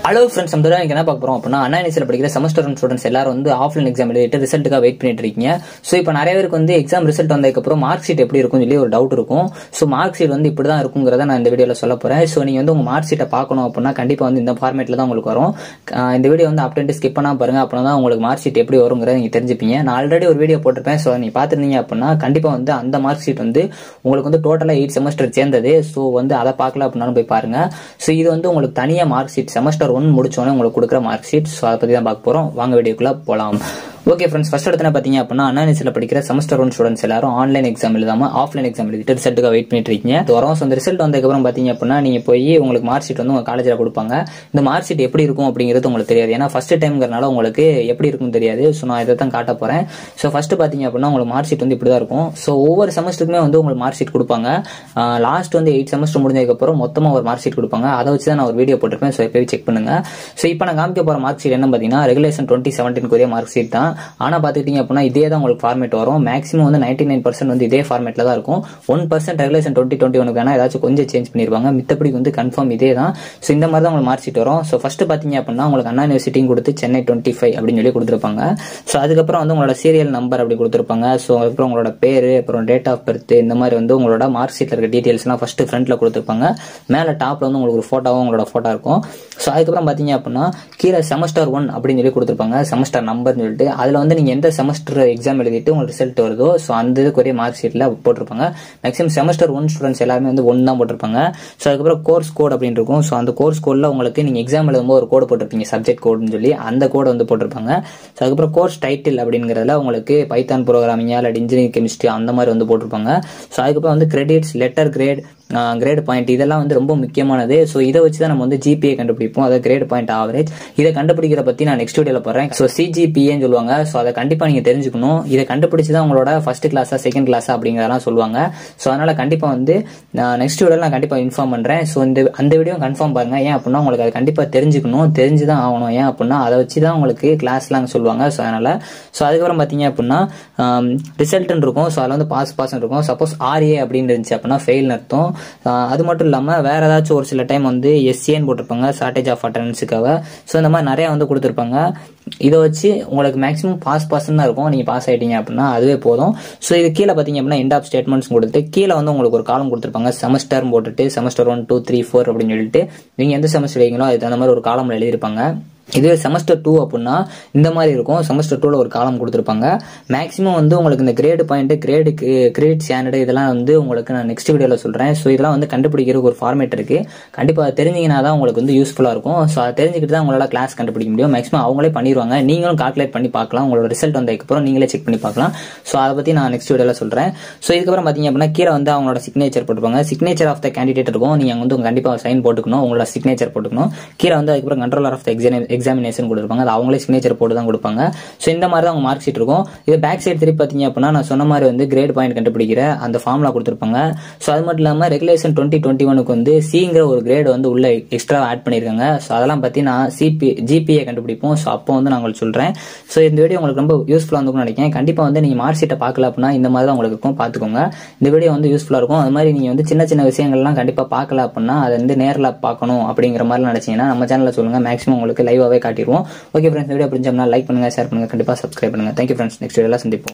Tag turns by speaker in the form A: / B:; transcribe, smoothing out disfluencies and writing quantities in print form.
A: Hello friends, நம்ம எனக்கு என்ன பார்க்க போறோம் அப்படின்னா, அண்ணா யூனிவர்சிட்டியில் படிக்கிற செமஸ்டர் ஒன் ஸ்டூடெண்ட்ஸ் எல்லாரும் வந்து ஆஃப்லைன் எக்ஸாம் எழுதிட்டு ரிசல்ட்டுக்காக வெயிட் பண்ணிட்டு இருக்கீங்க. ஸோ இப்போ நிறைய பேருக்கு வந்து எக்ஸாம் ரிசல்ட் வந்ததுக்கப்புறம் மார்க் ஷீட் எப்படி இருக்கும்னு சொல்லி ஒரு டவுட் இருக்கும். ஸோ மார்க் ஷீட் வந்து இப்படி தான் இருக்குங்கிறத நான் இந்த வீடியோவில் சொல்ல போறேன். ஸோ நீங்கள் வந்து உங்க மார்க் ஷீட்டை பார்க்கணும் அப்படின்னா கண்டிப்பாக வந்து இந்த ஃபார்மேட்டில் தான் உங்களுக்கு வரும். இந்த வீடியோ வந்து அப்டேட் ஸ்கிப் பண்ணாம பாருங்க, அப்படின்னா தான் உங்களுக்கு மார்க் ஷீட் எப்படி வருங்கிறத நீங்கள் தெரிஞ்சுப்பீங்க. நான் ஆல்ரெடி ஒரு வீடியோ போட்டிருப்பேன். ஸோ நீங்கள் பார்த்துருந்தீங்க அப்படின்னா கண்டிப்பாக வந்து அந்த மார்க் ஷீட் வந்து உங்களுக்கு வந்து டோட்டலாக 8 செமஸ்டர் சேர்ந்தது. ஸோ வந்து அதை பார்க்கல அப்படின்னாலும் போய் பாருங்க. ஸோ இது வந்து உங்களுக்கு தனியாக மார்க் ஷீட் செமஸ்டர் 1 முடிச்சோன்னே உங்களுக்கு கொடுக்குற மார்க் ஷீட். ஸோ அதை பற்றி தான் பார்க்க போகிறோம். வாங்க வீடியோக்குள்ள போகலாம். ஓகே ஃப்ரெண்ட்ஸ், ஃபர்ஸ்ட் எடுத்து பார்த்தீங்க அப்படின்னா, அண்ணா யூனிவர்சிட்டியில் படிக்கிற செமஸ்டர் 1 ஸ்டூடெண்ட்ஸ் எல்லாரும் ஆன்லைன் எக்ஸாம் எழுதாம ஆஃப்லைன் எக்ஸாம் எழுதிட்டு ரிசல்ட்டுக்காக வெயிட் பண்ணிட்டு இருக்கீங்க. வரும். ஸோ அந்த ரிசல்ட் வந்ததுக்கப்புறம் பார்த்தீங்க அப்படின்னா நீங்கள் போய் உங்களுக்கு மார்க் ஷீட் வந்து உங்கள் காலேஜில் கொடுப்பாங்க. இந்த மார்க் ஷீட் எப்படி இருக்கும் அப்படிங்கிறது உங்களுக்கு தெரியாது. ஏன்னா ஃபர்ஸ்ட் டைம்ங்கிறனால உங்களுக்கு எப்படி இருக்கும்னு தெரியாது. ஸோ நான் இதை தான் காட்ட போகிறேன். ஸோ ஃபர்ஸ்ட் பார்த்தீங்க அப்படின்னா உங்களுக்கு மார்க் ஷீட் வந்து இப்படி தான் இருக்கும். ஸோ ஒவ்வொரு செமஸ்டருக்குமே வந்து உங்களுக்கு மார்க் ஷீட் கொடுப்பாங்க. லாஸ்ட் வந்து 8 செமஸ்டர் முடிஞ்சதுக்கப்புறம் மொத்தமாக ஒரு மார்க் ஷீட் கொடுப்பாங்க. அதை வச்சு தான் நான் ஒரு வீடியோ போட்டிருப்பேன். ஸோ எப்போயும் செக் பண்ணுங்க. ஸோ இப்போ நான் காமிக்க போகிற மார்க் ஷீட் என்ன பார்த்தீங்கன்னா, ரெகுலேஷன் 2017 மார்க் ஷீட் தான். ஆனால் பார்த்துக்கிட்டீங்க அப்படின்னா இதே தான் உங்களுக்கு ஃபார்மேட் வரும். மேக்ஸிமம் வந்து 99% வந்து இதே ஃபார்மேட்ல தான் இருக்கும். 1% ரெகுலேஷன் 2021 வேணா ஏதாச்சும் கொஞ்சம் சேஞ்ச் பண்ணிருப்பாங்க. மித்தபடி வந்து கன்ஃபார்ம் இதே தான். ஸோ இந்த மாதிரி தான் உங்களுக்கு மார்க் ஷீட் வரும். ஸோ ஃபர்ஸ்ட் பாத்தீங்க அப்படின்னா உங்களுக்கு அண்ணா யூனிவர்சிட்டியும் கொடுத்து சென்னை 25 அப்படின்னு சொல்லி கொடுத்துருப்பாங்க. ஸோ அதுக்கப்புறம் வந்து உங்களோட சீரியல் நம்பர் அப்படி கொடுத்துருப்பாங்க. ஸோ அதுக்கப்புறம் உங்களோட பேரு, அப்புறம் டேட் ஆஃப் பர்த், இந்த மாதிரி வந்து உங்களோட மார்க் ஷீட்ல இருக்க டீடைல்ஸ்லாம் ஃபர்ஸ்ட் ஃப்ரண்ட்ல கொடுத்துருப்பாங்க. மேல டாப்ல வந்து உங்களுக்கு ஒரு போட்டோவும் உங்களோட போட்டோ இருக்கும். ஸோ அதுக்கப்புறம் பாத்தீங்க அப்படின்னா கீழே செமஸ்டர் 1 அப்படின்னு சொல்லி கொடுத்துருப்பாங்க. செமஸ்டர் நம்பர்னு சொல்லிட்டு அதுல வந்து நீங்க எந்த செமஸ்டர் எக்ஸாம் எழுதிட்டு உங்களுக்கு ரிசல்ட் வருதோ ஸோ அந்த இதுக்கு ஒரே மார்க் ஷீட்ல போட்டிருப்பாங்க. மேக்ஸிமம் செமஸ்டர் 1 ஸ்டூடெண்ட்ஸ் எல்லாருமே வந்து 1 தான் போட்டிருப்பாங்க. ஸோ அதுக்கப்புறம் கோர்ஸ் கோட் அப்படின்னு இருக்கும். ஸோ அந்த கோர்ஸ் கோட்ல உங்களுக்கு நீங்க எக்ஸாம் எழுதும்போது ஒரு கோடு போட்டிருப்பீங்க, சப்ஜெக்ட் கோடுன்னு சொல்லி அந்த கோடை வந்து போட்டிருப்பாங்க. ஸோ அதுக்கப்புறம் கோர்ஸ் டைட்டில் அப்படிங்கிறதுல உங்களுக்கு பைத்தான் ப்ரோக்ராமிங் அல்லது இன்ஜினியரிங் கெமிஸ்ட்ரி அந்த மாதிரி வந்து போட்டிருப்பாங்க. ஸோ அதுக்கப்புறம் வந்து credits, letter grade, grade point, இதெல்லாம் வந்து ரொம்ப முக்கியமானது. ஸோ இதை வச்சு தான் நம்ம வந்து ஜிபிஏ கண்டுபிடிப்போம். அதாவது கிரேட் பாயிண்ட் ஆவரேஜ். இதை கண்டுபிடிக்கிற பத்தி நான் நெக்ஸ்ட் வீடியோல போறேன். ஸோ சிஜிபிஏன்னு சொல்லுவாங்க. ஸோ அதை கண்டிப்பா நீங்க தெரிஞ்சுக்கணும். இதை கண்டுபிடிச்சு தான் உங்களோட ஃபர்ஸ்ட் கிளாஸா செகண்ட் கிளாஸா அப்படிங்கிறதெல்லாம் சொல்லுவாங்க. ஸோ அதனால கண்டிப்பா வந்து நெக்ஸ்ட் வீடியோல நான் கண்டிப்பா இன்ஃபார்ம் பண்றேன். ஸோ அந்த வீடியோ கன்ஃபார்ம் பாருங்க. ஏன் அப்படின்னா உங்களுக்கு அதை கண்டிப்பா தெரிஞ்சுக்கணும், தெரிஞ்சுதான் ஆகணும். ஏன் அப்படின்னா அதை வச்சு தான் உங்களுக்கு கிளாஸ்லாம் சொல்லுவாங்க. ஸோ அதனால அதுக்கப்புறம் பாத்தீங்க அப்படின்னா ரிசல்ட் இருக்கும். ஸோ அதில் வந்து பாஸ் இருக்கும். சப்போஸ் ஆர்ஏ அப்படின்னு இருந்துச்சு அப்படின்னா ஃபெயில் அர்த்தம். அது மட்டும் இல்லாம வேற ஏதாச்சும் ஒரு சில டைம் வந்து எஸ்ஏன்னு போட்டிருப்பாங்க, ஷார்டேஜ் ஆஃப் அட்டெண்டன்ஸுக்காக. ஸோ இந்த மாதிரி நிறைய வந்து கொடுத்துருப்பாங்க. இதை வச்சு உங்களுக்கு மேக்ஸிமம் பாஸ் தான் இருக்கும். நீங்க பாஸ் ஆயிட்டீங்க அப்படின்னா அதுவே போதும். ஸோ இது கீழே பாத்தீங்க அப்படின்னா எண்ட் ஆஃப் ஸ்டேட்மெண்ட்ஸ் கொடுத்து கீழே வந்து உங்களுக்கு ஒரு காலம் கொடுத்துருப்பாங்க. செமஸ்டர் போட்டுட்டு செமஸ்டர் 1, 2, 3, 4 அப்படின்னு சொல்லிட்டு நீங்க எந்த செமஸ்டர் வைங்களோ அதுக்கு அந்த மாதிரி ஒரு காலம்ல எழுதிருப்பாங்க. இதுவே செமஸ்டர் 2 அப்படின்னா இந்த மாதிரி இருக்கும். செமஸ்டர் 2ல ஒரு காலம் கொடுத்துருப்பாங்க. மேக்ஸிமம் வந்து உங்களுக்கு இந்த கிரேடு பாயிண்ட், கிரேட் ஸ்டாண்டர்டு இதெல்லாம் வந்து உங்களுக்கு நான் நெக்ஸ்ட் வீடியோல சொல்றேன். ஸோ இதெல்லாம் வந்து கண்டுபிடிக்கிறதுக்கு ஒரு ஃபார்மேட் இருக்கு. கண்டிப்பா தெரிஞ்சீங்கன்னா தான் உங்களுக்கு வந்து யூஸ்ஃபுல்லா இருக்கும். ஸோ அதை தெரிஞ்சுக்கிட்டு தான் உங்களால கிளாஸ் கண்டுபிடிக்க முடியும். மேக்ஸிமம் அவங்களே பண்ணிடுவாங்க. நீங்களும் கால்குலேட் பண்ணி பார்க்கலாம். உங்களோட ரிசல்ட் வந்ததுக்கப்புறம் நீங்களே செக் பண்ணி பார்க்கலாம். ஸோ அதை பத்தி நான் நெக்ஸ்ட் வீடியோல சொல்றேன். ஸோ இதுக்கப்புறம் பாத்தீங்க அப்படின்னா கீழே வந்து அவங்களோட சிக்னேச்சர் போட்டுருப்பாங்க. சிக்னேச்சர் ஆஃப் த கேண்டிடேட் இருக்கும். நீங்க வந்து கண்டிப்பா சைன் போட்டுக்கணும், உங்களோட சிக்னேச்சர் போட்டுக்கணும். கீழே வந்து அதுக்கப்புறம் கண்ட்ரோலர் ஆஃப் த எக்ஸாமினேஷன் கொடுப்பாங்க. அது அவங்களே சிக்னேச்சர் போட்டு தான் கொடுப்பாங்க. ஸோ இந்த மாதிரி தான் உங்க மார்க் ஷீட் இருக்கும். இது பேக் சைடு திருப்பி பார்த்தீங்க அப்படின்னா நான் சொன்ன மாதிரி வந்து கிரேட் பாயிண்ட் கண்டுபிடிக்கிற அந்த ஃபார்முலா கொடுத்துருப்பாங்க. ஸோ அது மட்டும் இல்லாமல் ரெகுலேஷன் 2021 வந்து சிங்கிற ஒரு கிரேட் வந்து உள்ள எக்ஸ்ட்ரா ஆட் பண்ணியிருக்காங்க. ஸோ அதெல்லாம் பத்தி நான் ஜிபிஏ கண்டுபிடிப்போம். ஸோ அப்போ வந்து நான் உங்களுக்கு சொல்றேன். ஸோ இந்த வீடியோ உங்களுக்கு ரொம்ப யூஸ்ஃபுல்லாக இருக்கும்னு நினைக்கிறேன். கண்டிப்பா வந்து நீங்க மார்க் ஷீட்டை பார்க்கல அப்படின்னா இந்த மாதிரி தான் உங்களுக்கு இருக்கும், பார்த்துக்கோங்க. இந்த வீடியோ வந்து யூஸ்ஃபுல்லா இருக்கும். அது மாதிரி நீங்க வந்து சின்ன சின்ன விஷயங்கள்லாம் கண்டிப்பா பார்க்கல அப்படின்னா அதை வந்து நேரில் பார்க்கணும் அப்படிங்கிற மாதிரி நினைச்சீங்கன்னா நம்ம சேனல்ல சொல்லுங்க. மேக்ஸிமம் உங்களுக்கு லைவாவே காட்டிடுவோம். ஓகே ஃப்ரெண்ட்ஸ், வீடியோ பிடிச்சோம்னா லைக் பண்ணுங்க, ஷேர் பண்ணுங்க, கண்டிப்பா சப்ஸ்கிரைப் பண்ணுங்க. தேங்க்யூ ஃப்ரெண்ட்ஸ், நெக்ஸ்ட் வீடியோல சந்திப்போம்.